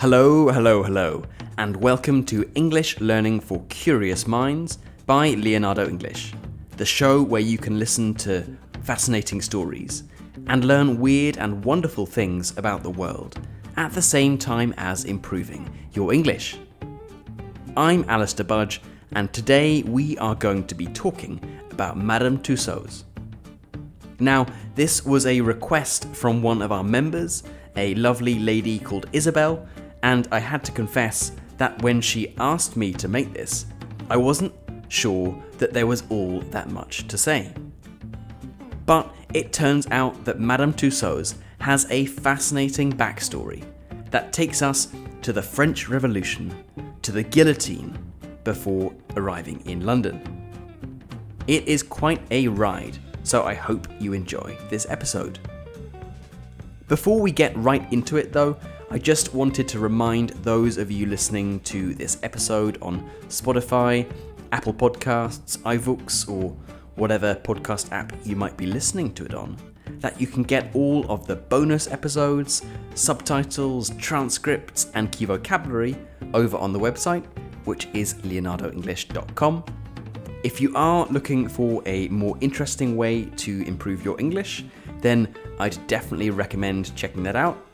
Hello, and welcome to English Learning for Curious Minds by Leonardo English, the show where you can listen to fascinating stories and learn weird and wonderful things about the world at the same time as improving your English. I'm Alistair Budge, and today we are going to be talking about Madame Tussauds. Now, this was a request from one of our members, a lovely lady called Isabel, and I had to confess that when she asked me to make this, I wasn't sure that there was all that much to say. But it turns out that Madame Tussauds has a fascinating backstory that takes us to the French Revolution, to the guillotine, before arriving in London. It is quite a ride, so I hope you enjoy this episode. Before we get right into it though, I just wanted to remind those of you listening to this episode on Spotify, Apple Podcasts, iVoox, or whatever podcast app you might be listening to it on, that you can get all of the bonus episodes, subtitles, transcripts, and key vocabulary over on the website, which is leonardoenglish.com. If you are looking for a more interesting way to improve your English, then I'd definitely recommend checking that out.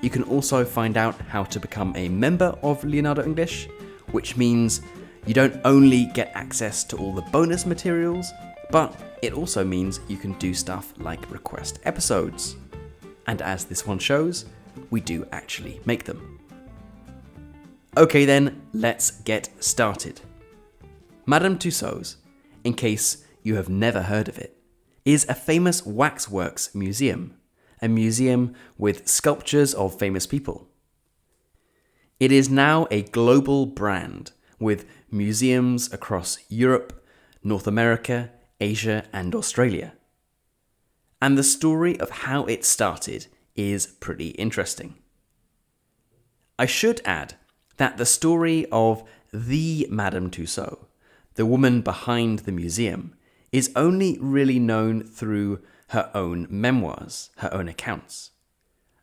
You can also find out how to become a member of Leonardo English, which means you don't only get access to all the bonus materials, but it also means you can do stuff like request episodes. And as this one shows, we do actually make them. Okay then, let's get started. Madame Tussauds, in case you have never heard of it, is a famous waxworks museum, a museum with sculptures of famous people. It is now a global brand with museums across Europe, North America, Asia, and Australia. And the story of how it started is pretty interesting. I should add that the story of the Madame Tussauds, the woman behind the museum, is only really known through her own memoirs, her own accounts.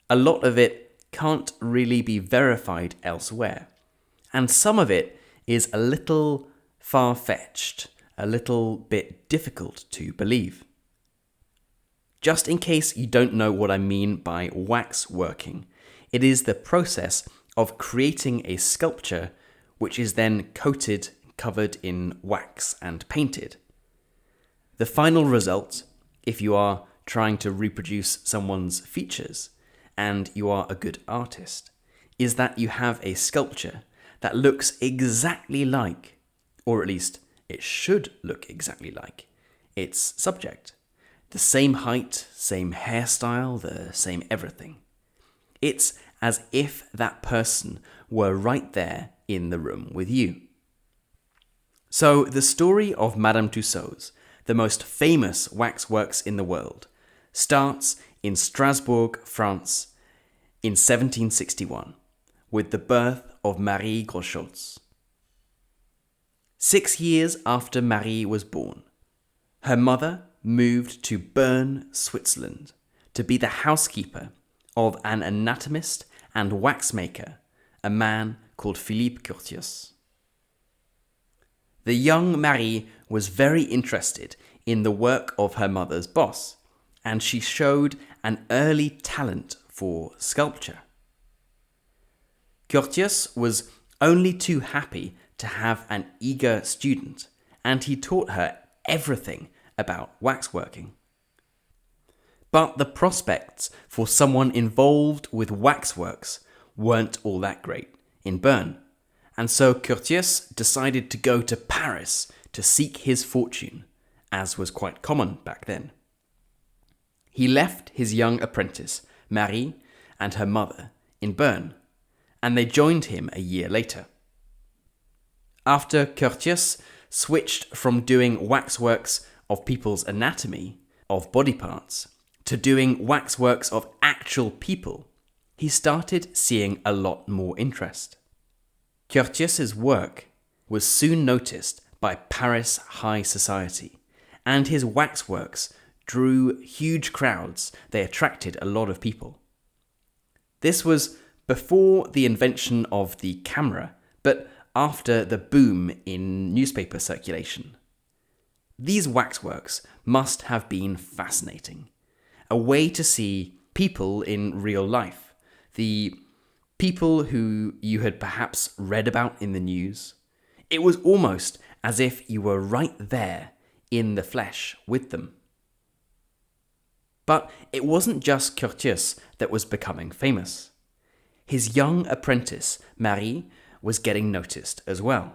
A lot of it can't really be verified elsewhere, and some of it is a little far-fetched, a little bit difficult to believe. Just in case you don't know what I mean by waxworking, it is the process of creating a sculpture which is then coated, covered in wax and painted. The final result, if you are trying to reproduce someone's features and you are a good artist, is that you have a sculpture that looks exactly like, or at least it should look exactly like, its subject. The same height, same hairstyle, the same everything. It's as if that person were right there in the room with you. So the story of Madame Tussauds, the most famous waxworks in the world, starts in Strasbourg, France, in 1761, with the birth of Marie Groschutz. 6 years after Marie was born, her mother moved to Bern, Switzerland, to be the housekeeper of an anatomist and waxmaker, a man called Philippe Curtius. The young Marie was very interested in the work of her mother's boss, and she showed an early talent for sculpture. Curtius was only too happy to have an eager student, and he taught her everything about waxworking. But the prospects for someone involved with waxworks weren't all that great in Bern. And so Curtius decided to go to Paris to seek his fortune, as was quite common back then. He left his young apprentice, Marie, and her mother in Bern, and they joined him a year later. After Curtius switched from doing waxworks of people's anatomy, of body parts, to doing waxworks of actual people, he started seeing a lot more interest. Curtius's work was soon noticed by Paris high society, and his waxworks drew huge crowds. They attracted a lot of people. This was before the invention of the camera, but after the boom in newspaper circulation. These waxworks must have been fascinating. A way to see people in real life, the people who you had perhaps read about in the news. It was almost as if you were right there in the flesh with them. But it wasn't just Curtius that was becoming famous. His young apprentice, Marie, was getting noticed as well.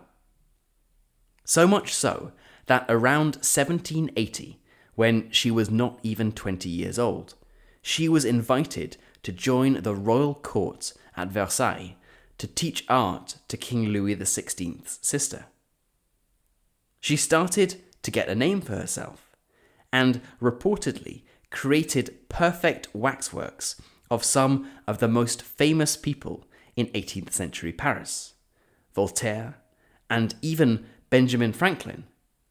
So much so that around 1780, when she was not even 20 years old, she was invited to join the royal court at Versailles to teach art to King Louis XVI's sister. She started to get a name for herself, and reportedly created perfect waxworks of some of the most famous people in 18th century Paris, Voltaire, and even Benjamin Franklin,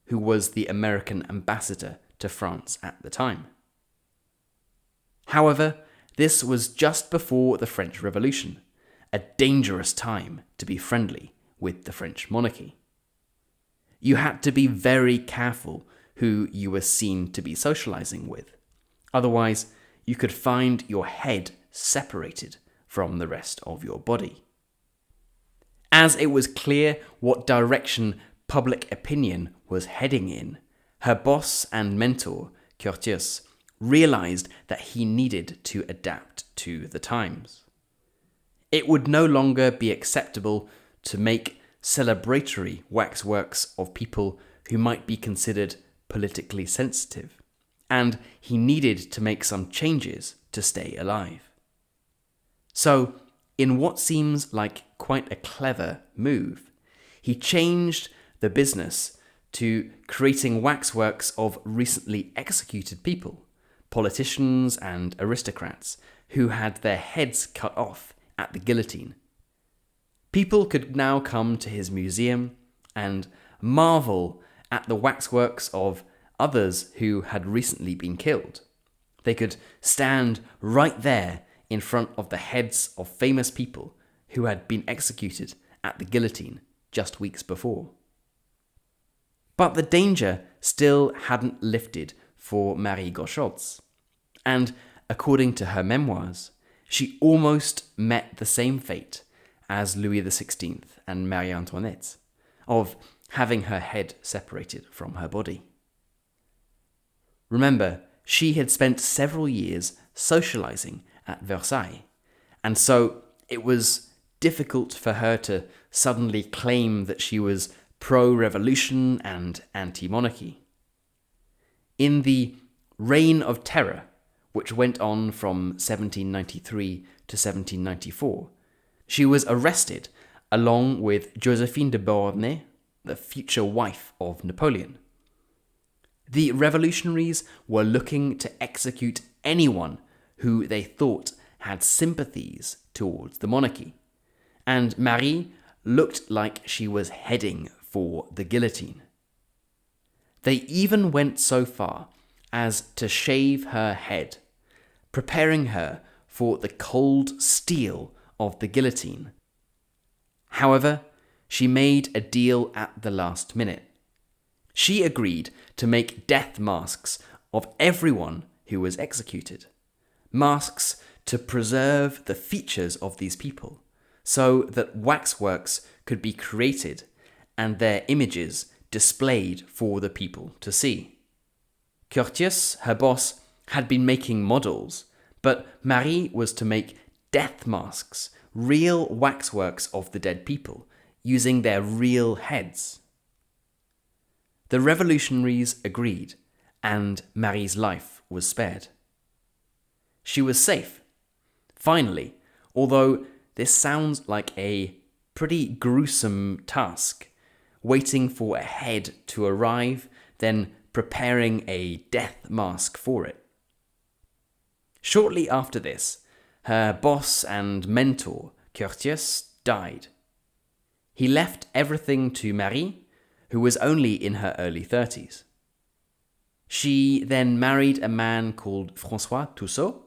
who was the American ambassador to France at the time. However, this was just before the French Revolution, a dangerous time to be friendly with the French monarchy. You had to be very careful who you were seen to be socializing with. Otherwise, you could find your head separated from the rest of your body. As it was clear what direction public opinion was heading in, her boss and mentor, Curtius, realized that he needed to adapt to the times. It would no longer be acceptable to make celebratory waxworks of people who might be considered politically sensitive, and he needed to make some changes to stay alive. So, in what seems like quite a clever move, he changed the business to creating waxworks of recently executed people, politicians and aristocrats who had their heads cut off at the guillotine. People could now come to his museum and marvel at the waxworks of others who had recently been killed. They could stand right there in front of the heads of famous people who had been executed at the guillotine just weeks before. But the danger still hadn't lifted for Marie Gauchotz, and according to her memoirs, she almost met the same fate as Louis XVI and Marie Antoinette, of having her head separated from her body. Remember, she had spent several years socializing at Versailles, and so it was difficult for her to suddenly claim that she was pro-revolution and anti-monarchy. In the Reign of Terror, which went on from 1793 to 1794, she was arrested along with Josephine de Beauharnais, the future wife of Napoleon. The revolutionaries were looking to execute anyone who they thought had sympathies towards the monarchy, and Marie looked like she was heading for the guillotine. They even went so far as to shave her head, preparing her for the cold steel of the guillotine. However, she made a deal at the last minute. She agreed to make death masks of everyone who was executed, masks to preserve the features of these people, so that waxworks could be created and their images displayed for the people to see. Curtius, her boss, had been making models, but Marie was to make death masks, real waxworks of the dead people, using their real heads. The revolutionaries agreed, and Marie's life was spared. She was safe, finally, although this sounds like a pretty gruesome task, waiting for a head to arrive, then preparing a death mask for it. Shortly after this, her boss and mentor, Curtius, died. He left everything to Marie, who was only in her early 30s. She then married a man called François Tussauds,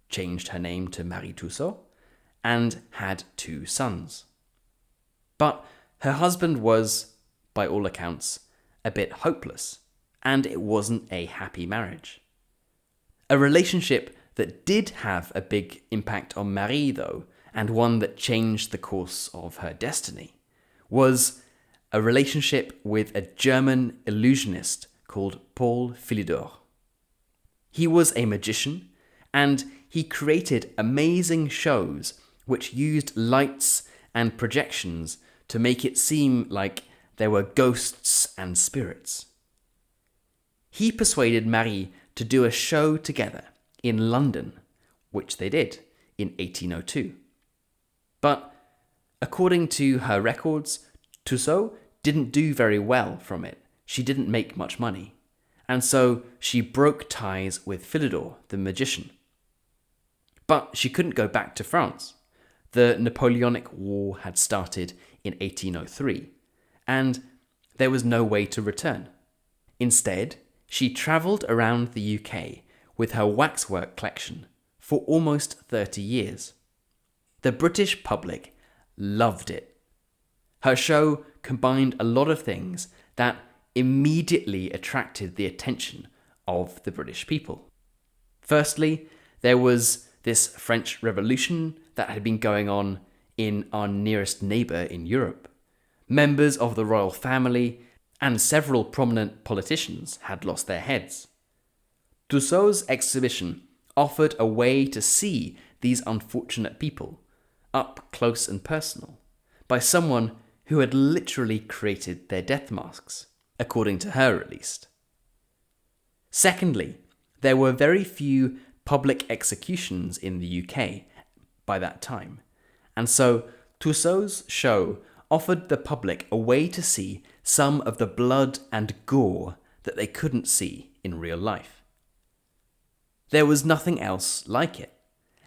changed her name to Marie Tussauds, and had 2 sons. But her husband was, by all accounts, a bit hopeless, and it wasn't a happy marriage. A relationship that did have a big impact on Marie, though, and one that changed the course of her destiny, was a relationship with a German illusionist called Paul Philidor. He was a magician, and he created amazing shows which used lights and projections to make it seem like there were ghosts and spirits. He persuaded Marie to do a show together in London, which they did in 1802. But according to her records, Tussauds didn't do very well from it. She didn't make much money, and so she broke ties with Philidor, the magician. But she couldn't go back to France. The Napoleonic War had started in 1803, and there was no way to return. Instead, she travelled around the UK with her waxwork collection for almost 30 years. The British public loved it. Her show combined a lot of things that immediately attracted the attention of the British people. Firstly, there was this French Revolution that had been going on in our nearest neighbour in Europe. Members of the royal family and several prominent politicians had lost their heads. Tussauds' exhibition offered a way to see these unfortunate people up close and personal by someone who had literally created their death masks, according to her at least. Secondly, there were very few public executions in the UK by that time, and so Tussauds' show offered the public a way to see some of the blood and gore that they couldn't see in real life. There was nothing else like it,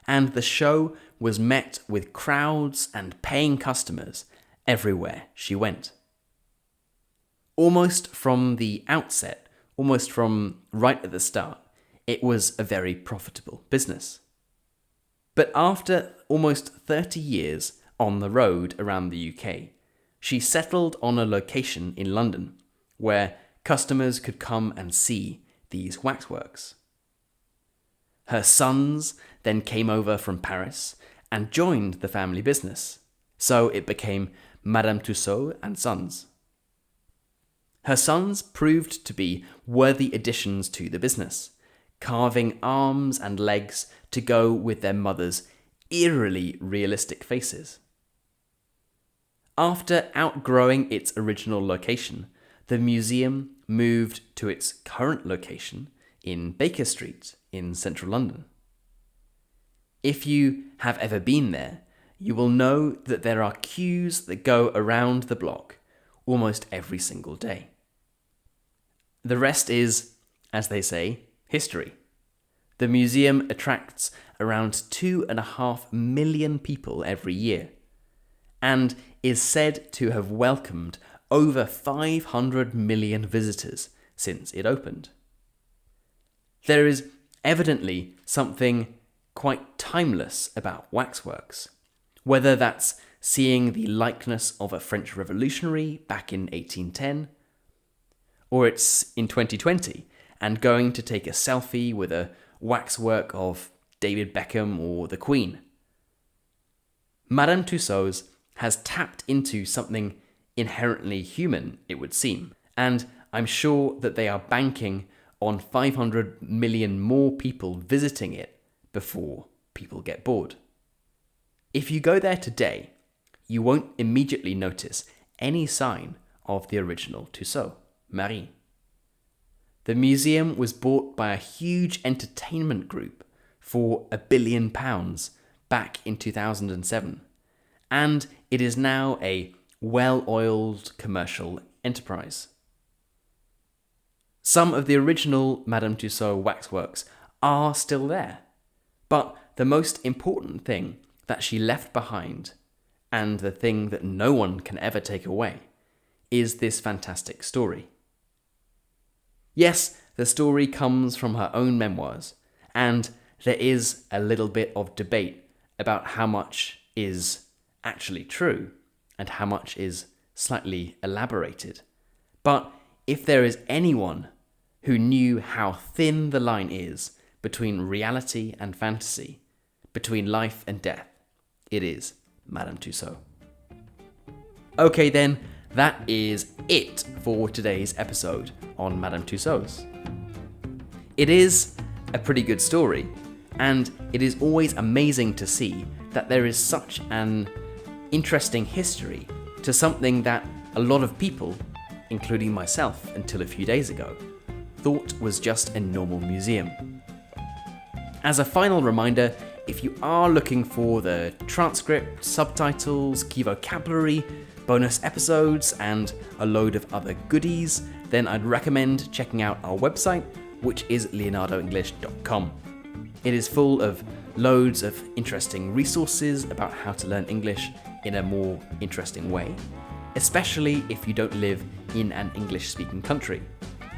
and the show was met with crowds and paying customers everywhere she went. Almost from the outset, almost from right at the start, it was a very profitable business. But after almost 30 years on the road around the UK, she settled on a location in London where customers could come and see these waxworks. Her sons then came over from Paris and joined the family business, so it became Madame Tussauds and Sons. Her sons proved to be worthy additions to the business, carving arms and legs to go with their mother's eerily realistic faces. After outgrowing its original location, the museum moved to its current location in Baker Street in central London. If you have ever been there, you will know that there are queues that go around the block almost every single day. The rest is, as they say, history. The museum attracts around 2.5 million people every year, and is said to have welcomed over 500 million visitors since it opened. There is evidently something quite timeless about waxworks, whether that's seeing the likeness of a French revolutionary back in 1810, or it's in 2020 and going to take a selfie with a waxwork of David Beckham or the Queen. Madame Tussauds has tapped into something inherently human, it would seem, and I'm sure that they are banking on 500 million more people visiting it before people get bored. If you go there today, you won't immediately notice any sign of the original Tussauds, Marie. The museum was bought by a huge entertainment group for £1 billion back in 2007, and it is now a well-oiled commercial enterprise. Some of the original Madame Tussauds waxworks are still there, but the most important thing that she left behind, and the thing that no one can ever take away, is this fantastic story. Yes, the story comes from her own memoirs, and there is a little bit of debate about how much is actually true and how much is slightly elaborated. But if there is anyone who knew how thin the line is between reality and fantasy, between life and death, it is Madame Tussauds. Okay then, that is it for today's episode on Madame Tussauds. It is a pretty good story, and it is always amazing to see that there is such an interesting history to something that a lot of people, including myself until a few days ago, thought was just a normal museum. As a final reminder, if you are looking for the transcript, subtitles, key vocabulary, bonus episodes, and a load of other goodies, then I'd recommend checking out our website, which is leonardoenglish.com. It is full of loads of interesting resources about how to learn English in a more interesting way, especially if you don't live in an English-speaking country.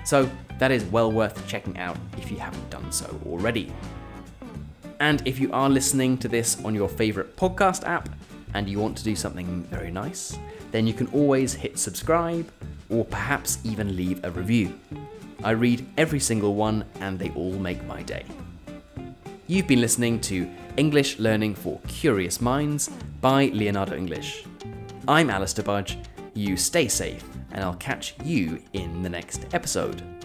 So that is well worth checking out if you haven't done so already. And if you are listening to this on your favourite podcast app and you want to do something very nice, then you can always hit subscribe or perhaps even leave a review. I read every single one and they all make my day. You've been listening to English Learning for Curious Minds by Leonardo English. I'm Alistair Budge. You stay safe and I'll catch you in the next episode.